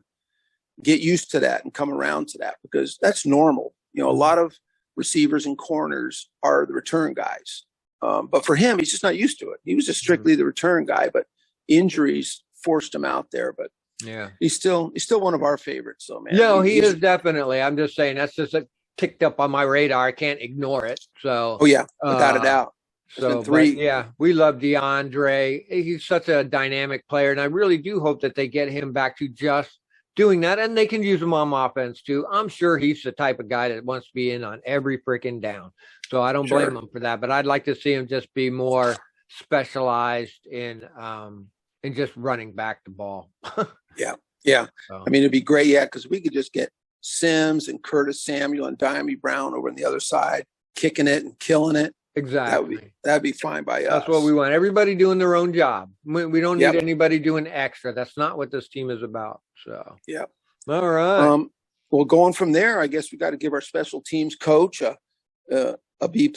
get used to that and come around to that, because that's normal. A lot of receivers and corners are the return guys. But for him, he's just not used to it. He was just strictly the return guy, but injuries forced him out there. But yeah, he's still one of our favorites, though, man. No, he is definitely. I'm just saying that's just ticked up on my radar. I can't ignore it. So, oh yeah, without a doubt. So, yeah, we love DeAndre. He's such a dynamic player, and I really do hope that they get him back to just doing that, and they can use him on offense too. I'm sure he's the type of guy that wants to be in on every freaking down. So I don't blame him for that, but I'd like to see him just be more specialized in just running back the ball. Yeah. So. I mean, it'd be great, because we could just get Sims and Curtis Samuel and Diami Brown over on the other side, kicking it and killing it. Exactly. That'd be fine by us. That's what we want. Everybody doing their own job. We don't need anybody doing extra. That's not what this team is about. So. Yep. All right. Well, going from there, I guess we got to give our special teams coach a B+,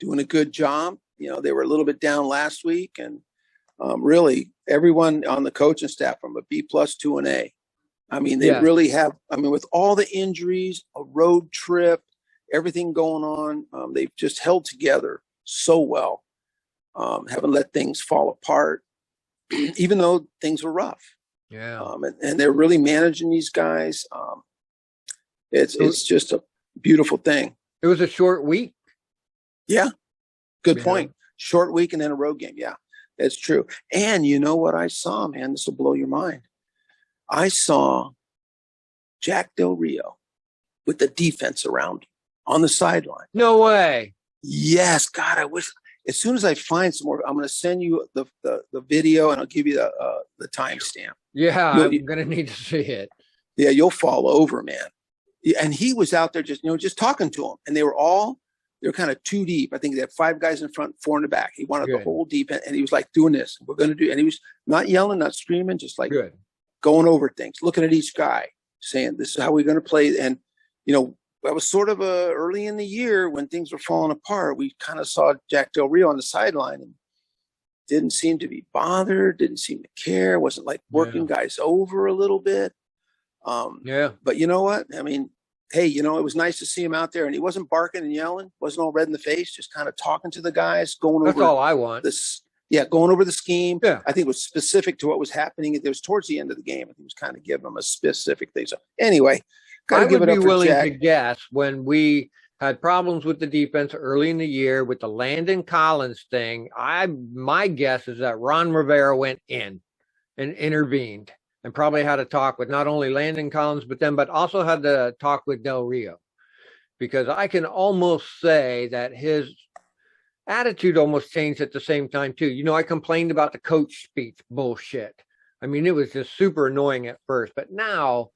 doing a good job. They were a little bit down last week, and really everyone on the coaching staff from a B+ to an A. I mean, they really have. I mean, with all the injuries, a road trip, everything going on, they've just held together so well. Haven't let things fall apart, even though things were rough. Yeah. And they're really managing these guys. It's just a beautiful thing. It was a short week. Yeah. Good point. Short week and then a road game. Yeah, that's true. And you know what I saw, man? This will blow your mind. I saw Jack Del Rio with the defense around him on the sideline. No way. Yes. God, I wish. As soon as I find some more, I'm going to send you the video, and I'll give you the timestamp. Yeah, I'm going to need to see it. Yeah, you'll fall over, man. And he was out there just talking to him, and they're kind of too deep. I think they had 5 guys in front, 4 in the back. He wanted the whole deep, and he was like doing this. We're going to do, and he was not yelling, not screaming, just like going over things, looking at each guy, saying, "This is how we're going to play." And that was sort of early in the year when things were falling apart. We kind of saw Jack Del Rio on the sideline and didn't seem to be bothered, didn't seem to care, wasn't like working guys over a little bit. But you know what? I mean, hey, it was nice to see him out there, and he wasn't barking and yelling, wasn't all red in the face, just kind of talking to the guys, going over. That's all I want. Going over the scheme. Yeah. I think it was specific to what was happening. It was towards the end of the game. I think he was kind of giving them a specific thing. So anyway, I would be willing to guess when we had problems with the defense early in the year with the Landon Collins thing, my guess is that Ron Rivera went in and intervened and probably had a talk with not only Landon Collins, but also had to talk with Del Rio, because I can almost say that his attitude almost changed at the same time too. I complained about the coach speech bullshit. I mean, it was just super annoying at first, but now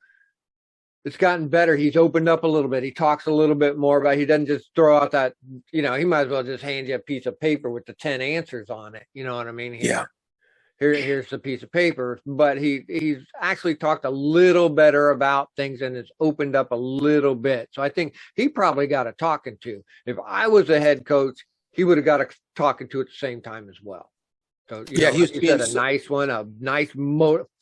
it's gotten better. He's opened up a little bit. He talks a little bit more about, he doesn't just throw out that, he might as well just hand you a piece of paper with the 10 answers on it. You know what I mean? Here's the piece of paper. But he's actually talked a little better about things and has opened up a little bit. So I think he probably got a talking to. If I was a head coach, he would have got a talking to at the same time as well. So, he was being a nice one, a nice,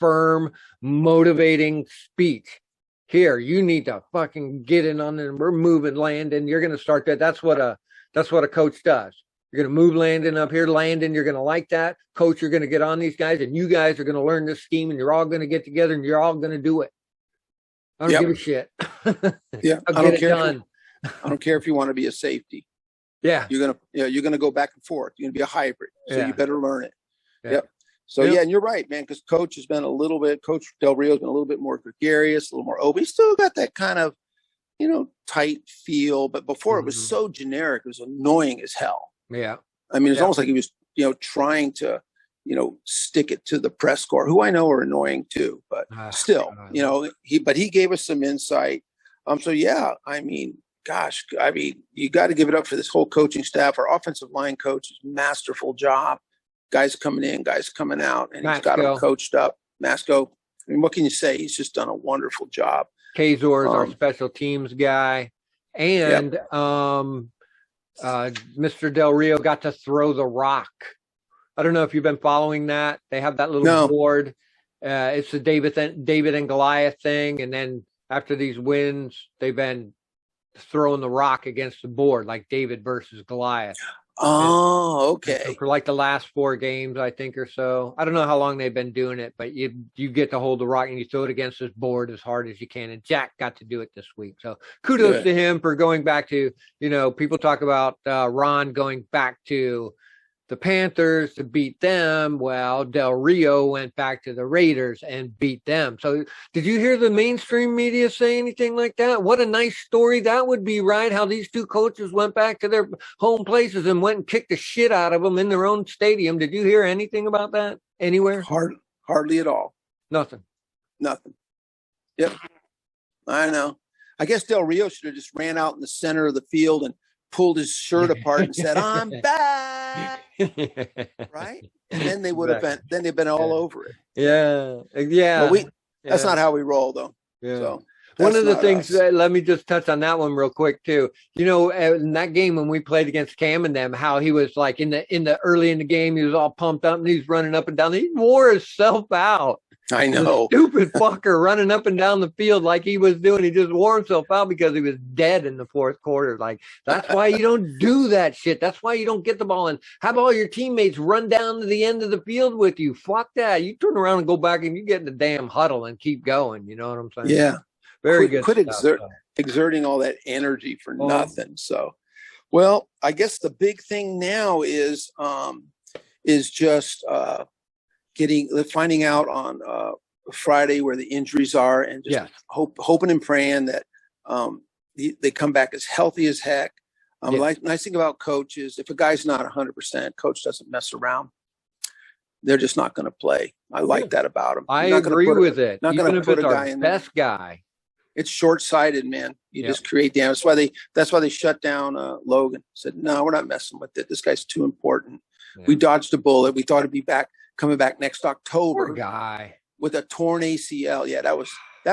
firm, motivating speech. Here, you need to fucking get in on it. We're moving Landon. You're going to start that. That's what a coach does. You're going to move Landon up here. Landon, you're going to like that. Coach, you're going to get on these guys, and you guys are going to learn this scheme, and you're all going to get together, and you're all going to do it. I don't give a shit. Yeah, I'll get it done. I don't care if you want to be a safety. Yeah, you're gonna go back and forth. You're gonna be a hybrid, so you better learn it. Yeah. Yep. So and you're right, man, because Coach Del Rio's been a little bit more gregarious, a little more open. He's still got that kind of, tight feel, but before it was so generic, it was annoying as hell. Yeah. I mean, it's almost like he was, trying to, stick it to the press corps, who I know are annoying too, but still, he gave us some insight. I mean, gosh, you got to give it up for this whole coaching staff. Our offensive line coach is masterful job. Guys coming in, guys coming out, and he's got them coached up. Masco, I mean, what can you say? He's just done a wonderful job. Kazor is our special teams guy. And Mr. Del Rio got to throw the rock. I don't know if you've been following that. They have that little board. It's the David and Goliath thing. And then after these wins, they've been throwing the rock against the board, like David versus Goliath. Oh, okay. So for like the last 4 games, I think, or so. I don't know how long they've been doing it, but you get to hold the rock and you throw it against this board as hard as you can. And Jack got to do it this week. So kudos to him for going back to, people talk about Ron going back to the Panthers to beat them. Well, Del Rio went back to the Raiders and beat them. So did you hear the mainstream media say anything like that? What a nice story that would be, right? How these 2 coaches went back to their home places and went and kicked the shit out of them in their own stadium. Did you hear anything about that anywhere? Hardly at all. Nothing. Yep. I know. I guess Del Rio should have just ran out in the center of the field and pulled his shirt apart and said, "I'm back." Right? And then they would have been, then they've been all over it. Yeah. But that's not how we roll, though. Yeah. So one of the things, let me just touch on that one real quick too. In that game when we played against Cam and them, how he was like in the early in the game, he was all pumped up and he's running up and down. He wore himself out. I know. Stupid fucker running up and down the field like he was doing. He just wore himself out because he was dead in the 4th quarter. Like, that's why you don't do that shit. That's why you don't get the ball and have all your teammates run down to the end of the field with you. Fuck that. You turn around and go back and you get in the damn huddle and keep going. You know what I'm saying? Yeah. Very good. Quit exerting all that energy for nothing. So, well, I guess the big thing now is just finding out on Friday where the injuries are, and just hoping and praying that they come back as healthy as heck. Nice thing about coach is if a guy's not 100%, coach doesn't mess around. They're just not going to play. I like that about him. I agree with it. Not going to put a guy in there. Best guy. It's short-sighted, man. You just create damage. That's why they shut down Logan. Said, no, we're not messing with it. This guy's too important. Yeah. We dodged a bullet. We thought he'd be coming back next October. Poor guy. With a torn ACL. Yeah, that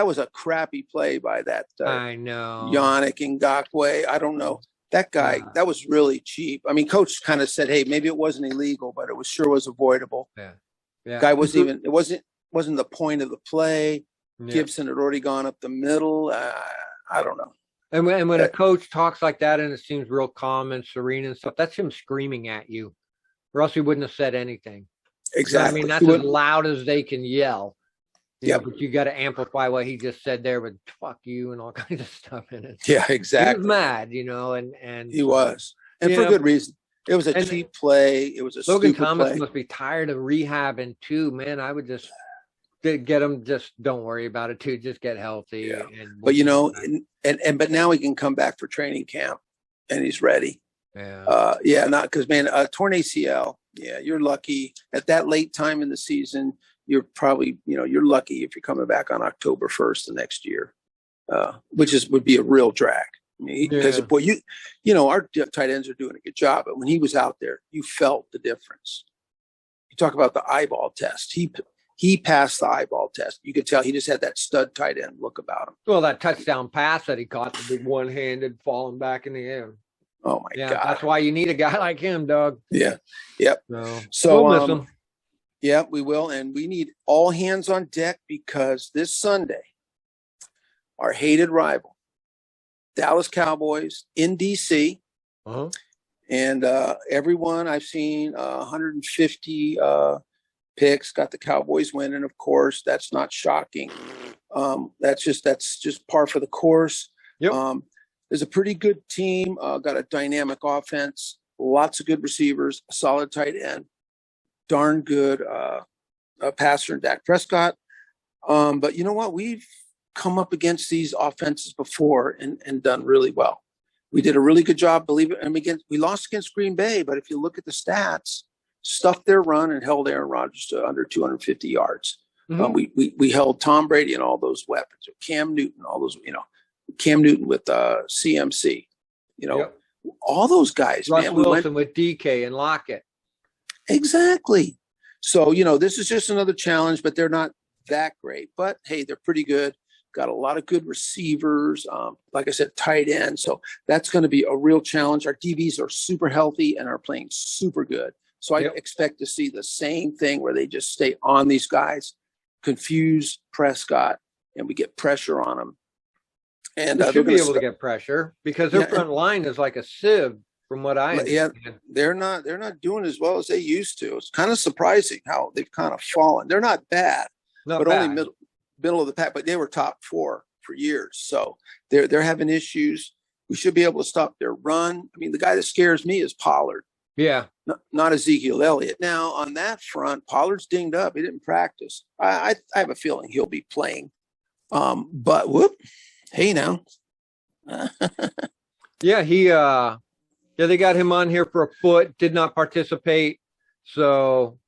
was a crappy play by that. I know. Heinecke Ngakwe. I don't know. That guy, that was really cheap. I mean, coach kind of said, hey, maybe it wasn't illegal, but it was avoidable. Yeah. Guy it wasn't the point of the play. Yeah. Gibson had already gone up the middle. I don't know. And when a coach talks like that and it seems real calm and serene and stuff, that's him screaming at you, or else he wouldn't have said anything. Exactly. So, I mean, that's as loud as they can yell. Yeah, but you got to amplify what he just said there with "fuck you" and all kinds of stuff in it. Yeah, exactly. He was mad, and he was, and for good reason. It was a cheap play. It was a Logan stupid Thomas play. Must be tired of rehabbing too, man. I would just get him. Just don't worry about it too. Just get healthy. Yeah. But but now he can come back for training camp, and he's ready. Yeah. Not because torn ACL. Yeah, you're lucky at that late time in the season. You're probably, you're lucky if you're coming back on October 1st the next year, which would be a real drag. I mean, because boy, our tight ends are doing a good job, but when he was out there, you felt the difference. You talk about the eyeball test. He passed the eyeball test. You could tell he just had that stud tight end look about him. Well, that touchdown pass that he caught, the big one-handed falling back in the air. Oh my God! That's why you need a guy like him, Doug. Yeah. Yep. So we'll miss him. Yeah, we will, and we need all hands on deck because this Sunday, our hated rival, Dallas Cowboys in DC, and everyone I've seen 150 picks got the Cowboys winning. Of course, that's not shocking. That's just par for the course. Yep. There's a pretty good team, got a dynamic offense, lots of good receivers, a solid tight end, darn good passer in Dak Prescott. But you know what? We've come up against these offenses before and done really well. We did a really good job, believe it. And we lost against Green Bay, but if you look at the stats, stuffed their run and held Aaron Rodgers to under 250 yards. Mm-hmm. We held Tom Brady and all those weapons, Cam Newton, all those, Cam Newton with CMC, all those guys. Russell Wilson with DK and Lockett. Exactly. So, this is just another challenge, but they're not that great. But, hey, they're pretty good. got a lot of good receivers. Like I said, tight end. So that's going to be a real challenge. Our DBs are super healthy and are playing super good. So I expect to see the same thing where they just stay on these guys, confuse Prescott, and we get pressure on them. And they should be able to get pressure because their front line is like a sieve, from what I understand. Yeah, they're not doing as well as they used to. It's kind of surprising how they've kind of fallen. They're not bad, only middle of the pack. But they were top 4 for years, so they're having issues. We should be able to stop their run. I mean, the guy that scares me is Pollard. Yeah, not Ezekiel Elliott. Now on that front, Pollard's dinged up. He didn't practice. I have a feeling he'll be playing. But hey now. Yeah, they got him on here for a foot, did not participate. So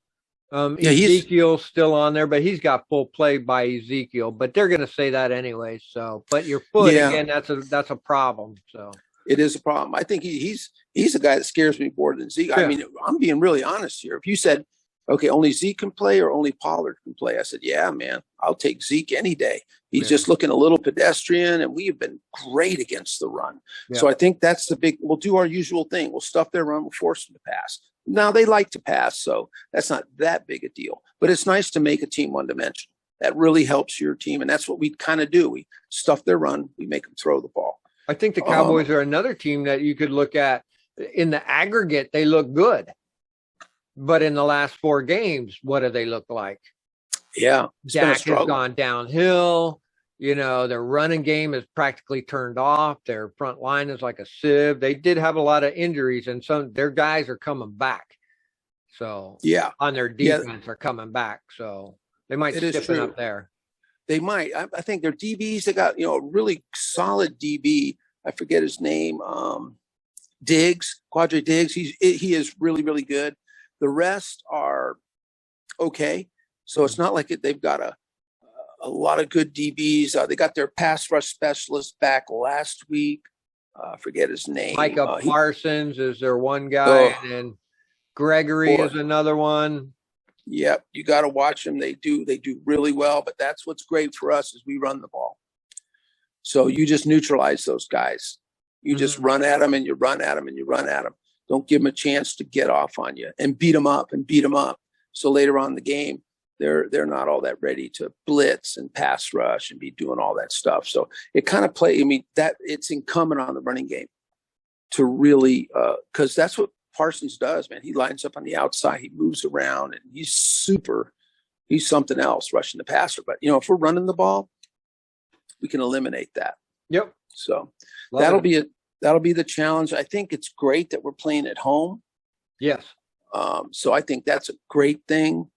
Ezekiel's still on there, but he's got full play by Ezekiel. But they're going to say that anyway. So, but your foot again, that's a problem. So it is a problem. I think he's a guy that scares me more than Zeke. Yeah. I mean, I'm being really honest here. If you said, okay, only Zeke can play or only Pollard can play, I said, yeah, man, I'll take Zeke any day. He's just looking a little pedestrian, and we have been great against the run. Yeah. So I think that's we'll do our usual thing. We'll stuff their run. We'll force them to pass. Now, they like to pass, so that's not that big a deal. But it's nice to make a team one-dimensional. That really helps your team, and that's what we kind of do. We stuff their run. We make them throw the ball. I think the Cowboys are another team that you could look at. In the aggregate, they look good. But in the last 4 games, what do they look like? Yeah. Dak has gone downhill. You know, their running game is practically turned off. Their front line is like a sieve. They did have a lot of injuries, and their guys are coming back. So on their defense are coming back. So they might stiffen up there. They might. I think their DBs, they got, a really solid DB. I forget his name. Diggs, Quadre Diggs. He is really, really good. The rest are okay. So it's not like they've got a lot of good DBs. They got their pass rush specialist back last week. I forget his name. Micah Parsons is their one guy, and then Gregory is another one. Yep, you got to watch them. They do really well, but that's what's great for us is we run the ball. So you just neutralize those guys. You just run at them and you run at them and you run at them. Don't give them a chance to get off on you and beat them up. So later on in the game, they're not all that ready to blitz and pass rush and be doing all that stuff. So it kind of that it's incumbent on the running game to really, because that's what Parsons does, man. He lines up on the outside, he moves around, and he's something else rushing the passer. But if we're running the ball, we can eliminate that. Yep. So that'll be the challenge. I think it's great that we're playing at home. Yes. So I think that's a great thing.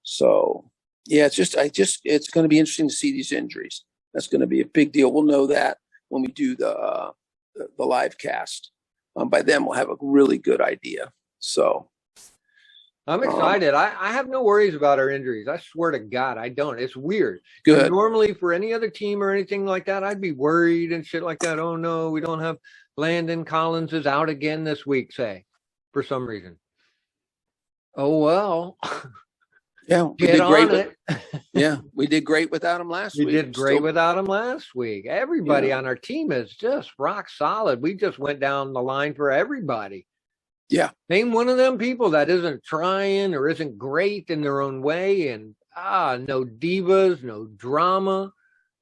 So yeah, it's going to be interesting to see these injuries. That's going to be a big deal. We'll know that when we do the live cast. By then we'll have a really good idea. So I'm excited. I have no worries about our injuries. I swear to God, I don't. It's weird. Good. Normally for any other team or anything like that, I'd be worried and shit like that. Oh no, we don't have Landon Collins is out again this week, say, for some reason. Oh well. Yeah, we did great. We did great without him last week. We did great without him last week. Everybody on our team is just rock solid. We just went down the line for everybody. Yeah. Name one of them people that isn't trying or isn't great in their own way. And no divas, no drama,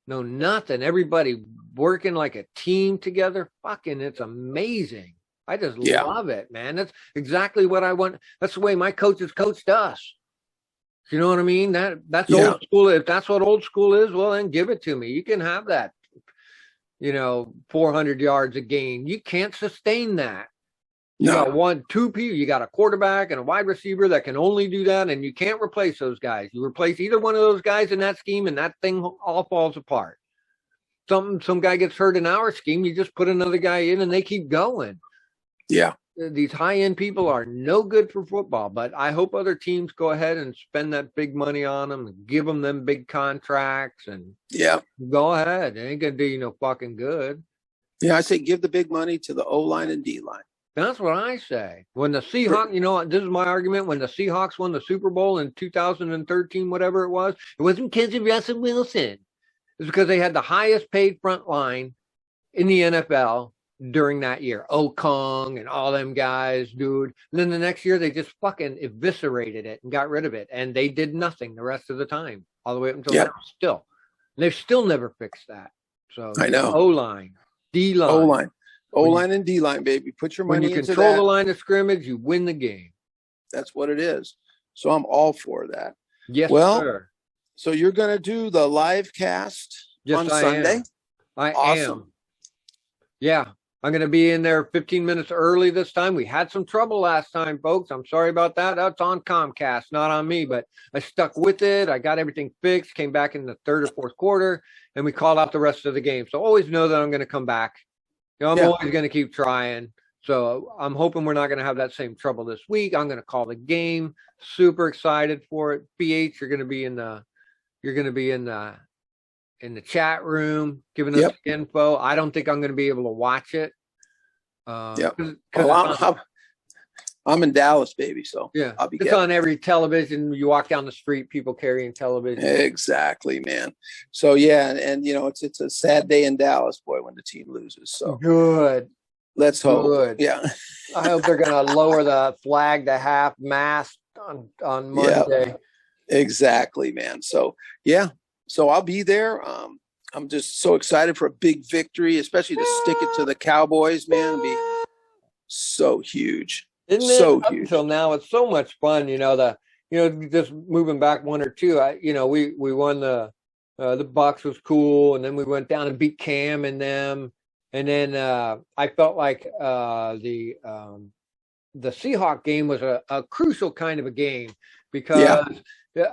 no nothing. Everybody working like a team together. Fucking, it's amazing. I just love it, man. That's exactly what I want. That's the way my coaches coached us. You know what I mean? That's old school. If that's what old school is, well, then give it to me. You can have that, 400 yards a game. You can't sustain that. You got 2 people. You got a quarterback and a wide receiver that can only do that, and you can't replace those guys. You replace either one of those guys in that scheme, and that thing all falls apart. Some guy gets hurt in our scheme, you just put another guy in, and they keep going. Yeah. These high-end people are no good for football, but I hope other teams go ahead and spend that big money on them and give them big contracts and go ahead. It ain't going to do you no fucking good. Yeah, I say give the big money to the O-line and D-line. That's what I say. When the Seahawks, you know, this is my argument. When the Seahawks won the Super Bowl in 2013, whatever it wasn't because of Russell Wilson. It's because they had the highest paid front line in the NFL during that year. Okong and all them guys, dude. And then the next year, they just fucking eviscerated it and got rid of it. And they did nothing the rest of the time, all the way up until now, still. And they've still never fixed that. So I know. O-line, D-line. O-line and D-line, baby. Put your money into that. When you control the line of scrimmage, you win the game. That's what it is. So I'm all for that. Yes, well, sir. So you're going to do the live cast on Sunday? I am. Yeah. I'm going to be in there 15 minutes early this time. We had some trouble last time, folks. I'm sorry about that. That's on Comcast, not on me, but I stuck with it. I got everything fixed, came back in the third or fourth quarter, and we called out the rest of the game. So always know that I'm going to come back. You know, I'm always going to keep trying. So I'm hoping we're not going to have that same trouble this week. I'm going to call the game. Super excited for it. BH, you're going to be in the chat room giving us info. I don't think I'm going to be able to watch it. I'm in Dallas, baby. So yeah, it's on every television. You walk down the street, people carrying television. Exactly, man. So yeah, and you know, it's a sad day in Dallas, boy, when the team loses. So good. Let's hope. Good. Yeah. I hope they're going to lower the flag to half mast on Monday. Yeah, exactly, man. So yeah, so I'll be there. I'm just so excited for a big victory, especially to stick it to the Cowboys, man. It'd be so huge. Isn't it? So huge. Until now, it's so much fun. You know, just moving back one or two. We won the Bucks was cool, and then we went down and beat Cam and them, and then I felt like the Seahawk game was a crucial kind of a game because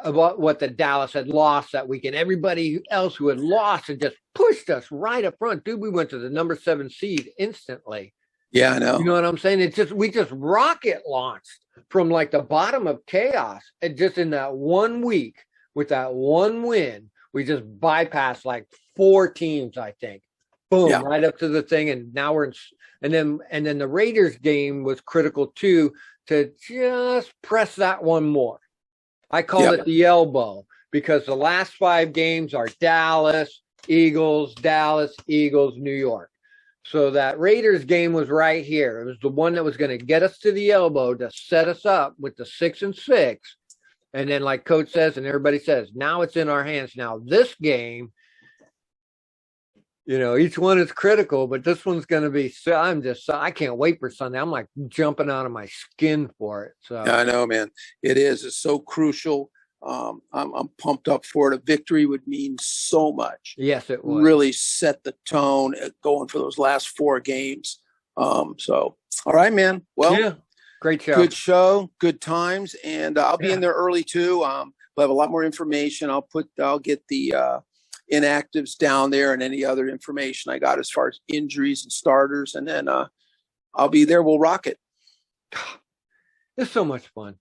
about what the Dallas had lost that weekend. Everybody else who had lost had just pushed us right up front. Dude, we went to the number 7 seed instantly. Yeah, I know. You know what I'm saying? We just rocket launched from like the bottom of chaos. And just in that 1 week with that one win, we just bypassed like 4 teams, I think. Boom, right up to the thing. And now we're in, and then the Raiders game was critical too, to just press that one more. I call it the elbow because the last 5 games are Dallas, Eagles, New York. So that Raiders game was right here. It was the one that was going to get us to the elbow to set us up with the 6-6. And then like Coach says, and everybody says, now it's in our hands. Now this game, you know, each one is critical, but this one's going to be, I can't wait for Sunday. I'm like jumping out of my skin for it. So I know, man, it is. It's so crucial. I'm pumped up for it. A victory would mean so much. Yes, it would. Really set the tone going for those last 4 games. So, all right, man. Well, yeah, great show. Good show, good times. And I'll be in there early too. We'll have a lot more information. I'll get the, inactives down there and any other information I got as far as injuries and starters. And then I'll be there. We'll rock it. It's so much fun.